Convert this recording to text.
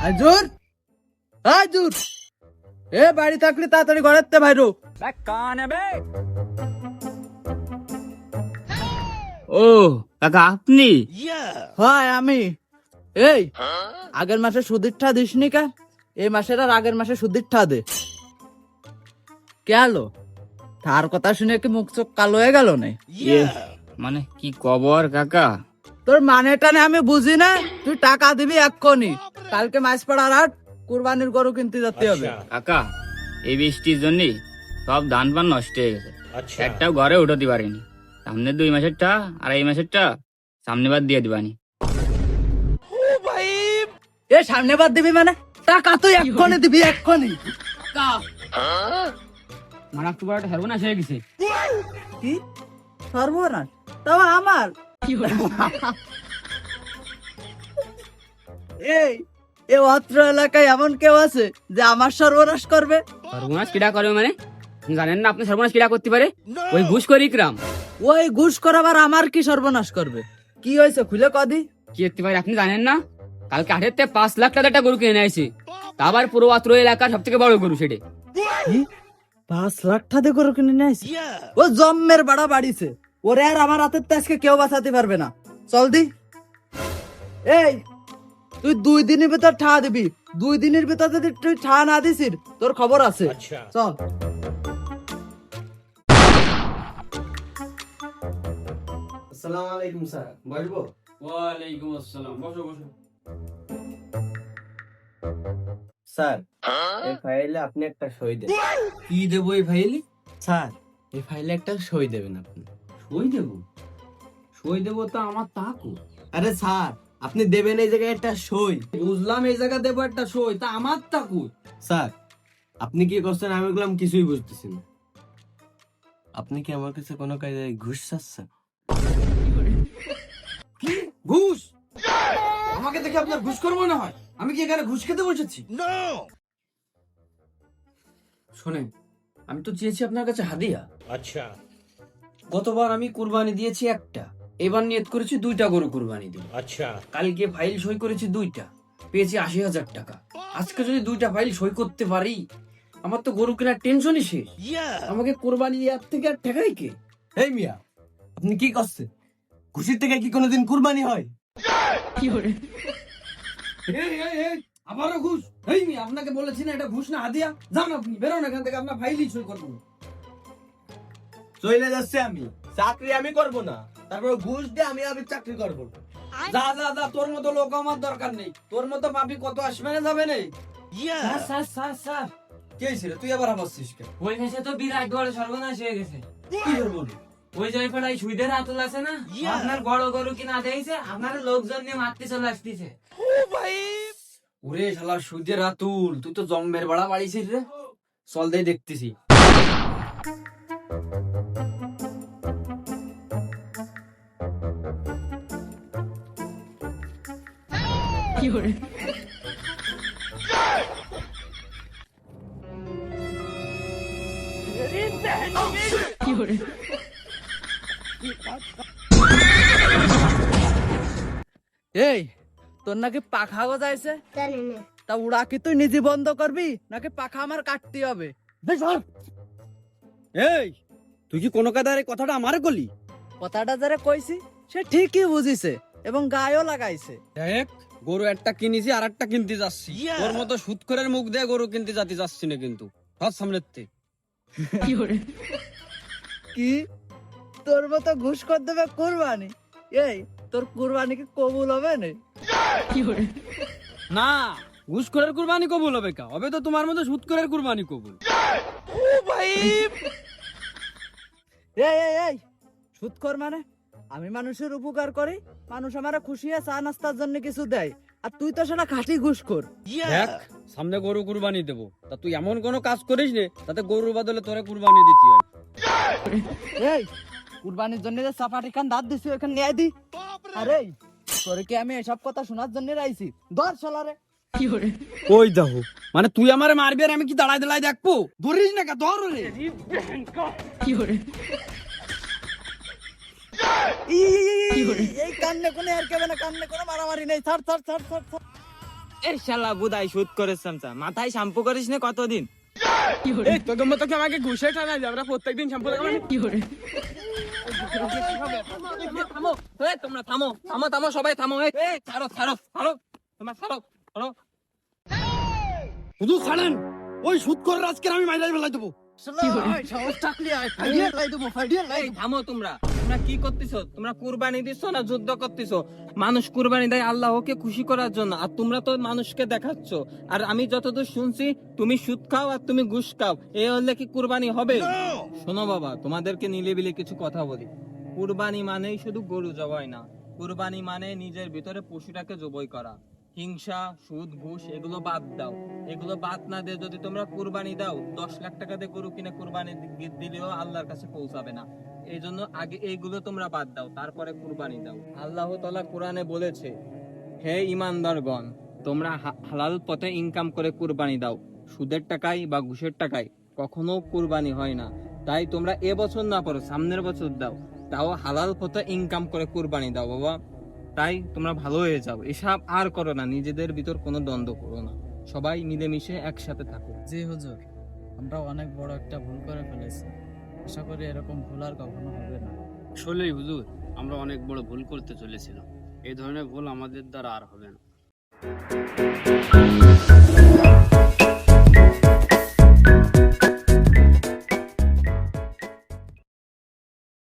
আজুর আজুর এ বাড়ি থাকলে তাড়াতাড়ি ঘরেতে বাইরো। ও কাকা আপনি? হয় আমি। এই আগের মাসে সুদের টা দিসনি কা? এই মাসের আর আগের মাসে সুদের টা দে। কে আলো তার কথা শুনে কি মুখ চোখ কালো হয়ে গেল না? মানে কি খবর কাকা? তোর মানেটা না আমি বুঝি না। তুই টাকা দিবি এক্ষুনি, কালকে মাছ পড়ার হাট কুরবানির গরু কিনতে যেতে হবে। কাকা এই বৃষ্টির জন্য সব ধান পান নষ্ট হয়ে গেছে, একটাও ঘরে উঠাতে পারিনি। সামনে 2 মাসেরটা আর এই মাসেরটা সামনে বার দিয়ে দিবানি। এ সামনে বাদ দিবি মানে? টাকা তুই এক্ষুনি দিবি, এক্ষুনি। মানে একটু বড় একটা সর্বনাশ হয়ে গেছে। কি সর্বনাশ? তাও আমার? এই এ অত্র এলাকায় এমন কেউ আছে যে আমার সর্বনাশ করবে? সর্বনাশ কিডা করবে মানে? জানেন না আপনি সর্বনাশ কিডা করতে পারে? ওই ঘুষ করি গ্রাম। ওই ঘুষ করাবার আমার কি সর্বনাশ করবে? কি হয়েছে খুলে কদি? কি করতে পারে আপনি জানেন না? কালকে হাটের থেকে 5 লাখ টাকা একটা গরু কিনে আইছি, তা আবার পুরো অত্র এলাকার সব থেকে বড় গরু সেটা। 5 লাখ টাকা করে কিনে নিয়েছে? ও জম্মের বাড়া বাড়িছে, ওরে আর আমার হাতের তো আজকে কেউ বাঁচাতে পারবে না। চল দি। এই তুই 2 দিনের ভিতর ঠা দিবি। 2 দিনের ভিতর যদি তুই ঠা না দিছিস তোর খবর আছে। চল। আসসালামু আলাইকুম স্যার, বসবো? ওয়ালাইকুম আসসালাম, বসো বসো। স্যার এই ফাইলে আপনি একটা সই দেন। কি দেবো এই ফাইলে? স্যার এই ফাইলে একটা সই দেবেন আপনি। সই দেবো? সই দেবো তো আমার তাকু। আরে স্যার আপনি দেবেন এই জায়গায় একটা সই। বুঝলাম এই জায়গা দেবো একটা সই, তা আমার তাকু। স্যার আপনি কি করছেন আমি বললাম কিছুই বুঝতেছি না। আপনি কি আমার কাছে কোনো কাজে ঘুষ চাচ্ছেন? ঘুষ? আমাকে দেখে আপনার ঘুষ করবো না হয়? আমি কি এখানে ঘুষ খেতে বসেছি? শোনেন, আমি তো চেয়েছি আপনার কাছে হাদিয়া। अच्छा গতবার আমি কুরবানি দিয়েছি একটা, এবার নিয়ত করেছি 2টা গরু কুরবানি দিব। अच्छा কালকে ফাইল সই করেছি 2টা, পেয়েছি 80,000 টাকা। আজকে যদি 2টা ফাইল সই করতে পারি, আমার তো গরু কেনার টেনশনই শেষ। আমাকে কোরবানি দেওয়ার থেকে আর ঠেকাই কে? এই মিয়া আপনি কি করছেন? ঘুষের থেকে কি কোনোদিন কুরবানি হয়? এই, এই, এই, আবারও ঘুষ? এই মিয়া, আপনাকে বলেছি না এটা ঘুষ না হাদিয়া? যান আপনি, বেরোন এখান থেকে, আপনার ফাইলই সই করবো না। চলে যাচ্ছে আমি, চাকরি আমি করব না, তারপর ঘুষ দিয়ে আমি চাকরি করব। যা যা যা, তোর মতো লোক আমার দরকার নেই। তোর মতো পাপি কত আসবে না যাবে নেই। স্যার স্যার স্যার, কি হয়েছে রে? তুই আবার হাসছিস কেন? ওই মাসে তো বিরাট বড় সর্বনাশ হয়ে গেছে। কি করবো? ওই জয়পাড়ায় সুইদের আতুল আছে না, আপনার বড় গরু কিনা দিয়েছে, আপনার লোকজন নিয়ে মারতে চলে আসতেছে। ওরে শালা সুদের রাতুল, তুই তো জম্মের বাড়া বাড়িছিস রে। চল দেই দেখতেছি। এই তোর নাকি পাখা গজাইছে? তা উড়া কি তুই নিজে বন্ধ করবি নাকি পাখা আমার কাটতে হবে? এই তুই কি কোনো কাদার এই কথাটা আমারে বলি? কথাটা যারা কইছি সে ঠিকই বুঝিছে এবং গায়েও লাগাইছে। দেখ, গরু একটা কিনেছি আর একটা কিনতে যাচ্ছি। তোর মতো সুদখোরের মুখ দিয়ে গরু কিনতে যাচ্ছি না কিন্তু। সব সামনে কি তোর মতো ঘুষ করে দেবে কুরবানি? এই তোর কুরবানি কি কবুল হবে না? না, ঘুষখোরের কুরবানি কবুল হবে কা? হবে তো তোমার মতো সুদখোরের কুরবানি কবুল। এই সুদখোর মানে? আমি মানুষের উপকার করি, মানুষ আমারে খুশি চা নাস্তার জন্য কিছু দেয়, আর তুই তো সেটা খাঁটি ঘুষখোর। দেখ, সামনে গরু কুরবানি দেবো, তা তুই এমন কোনো কাজ করিস নে তাতে গরুর বদলে তোরে কুরবানি দিতে হয়। এই কুরবানির জন্য যে সাপাটি খান দাঁত দিছি ওখানে নিয়ে দি। আরে তোরে কি আমি এসব কথা শোনার জন্য রাইছি? ধর শালারে। ওই দেখো, মানে তুই আমারে মারবি আর আমি কি দাঁড়ায় দাঁড়ায় দেখবো? ধরিস না কা, ধর রে। এই কান্নে কোনে আর কেবে না, কান্নে কোনো মারামারি নেই। ছাড় ছাড় ছাড় ছাড় ছাড়। এ শালা বুদাই শুট করেছ চামচা, মাথায় শ্যাম্পু করিস না কতদিন? এই তোকে মতো কি আমাকে ঘুষে টানা যায়? আমরা প্রত্যেকদিন শ্যাম্পু লাগাবো। থামো, এই তোমরা থামো, থামো, থামো, সবাই থামো। এই ছাড়ো, ছাড়ো, ছাড়ো, তোমরা ছাড়ো, ছাড়ো। শুধু ছাড়েন, ওই সুদ করে আজকে আমি মাইলাই ফেলাই দেবো। এই থামো তোমরা, তোমরা কি করতেছো? তোমরা কুরবানি দিচ্ছ না যুদ্ধ করতেছো? মানুষ কুরবানি দেয় আল্লাহকে খুশি করার জন্য, আর তোমরা তো মানুষকে দেখাচ্ছ। আর আমি যতদূর শুনছি তুমি সুদ খাও আর তুমি ঘুষ খাও, এ হলে কি কুরবানি হবে? শোনো বাবা, তোমাদেরকে নিলেবিলে কিছু কথা বলি। কুরবানি মানেই শুধু গরু জবাই না, কুরবানি মানে নিজের ভিতরে পশুটাকে জবাই করা। হিংসা, সুদ, ঘুষ এগুলো বাদ দাও। এগুলো বাদ না দিয়ে যদি তোমরা কুরবানি দাও, 10 লাখ টাকা দিয়ে গরু কিনে কুরবানি দিলেও আল্লাহর কাছে পৌঁছাবে না। এই জন্য আগে এইগুলো তোমরা বাদ দাও, তারপরে কুরবানি দাও। আল্লাহ তাআলা কোরআনে বলেছে, হে ঈমানদারগণ, তোমরা হালাল পথে ইনকাম করে কুরবানি দাও। সুদের টাকায় বা ঘুষের টাকায় কখনো কুরবানি হয় না। তাই তোমরা এবছর না পারো সামনের বছর দাও, তাও হালাল পথে ইনকাম করে কুরবানি দাও বাবা। তাই তোমরা ভালো হয়ে যাও, এসব আর করো না, নিজেদের ভিতর কোনো দ্বন্দ্ব করো না, সবাই মিলেমিশে একসাথে থাকো। জি হুজুর, আমরা অনেক বড় একটা ভুল করে ফেলেছি। আশা করি এরকম ভুল আর কখনো হবে না। আসলেই হুজুর, আমরা অনেক বড় ভুল করতে চলেছিলাম। এই ধরনের ভুল আমাদের দ্বারা আর হবে না।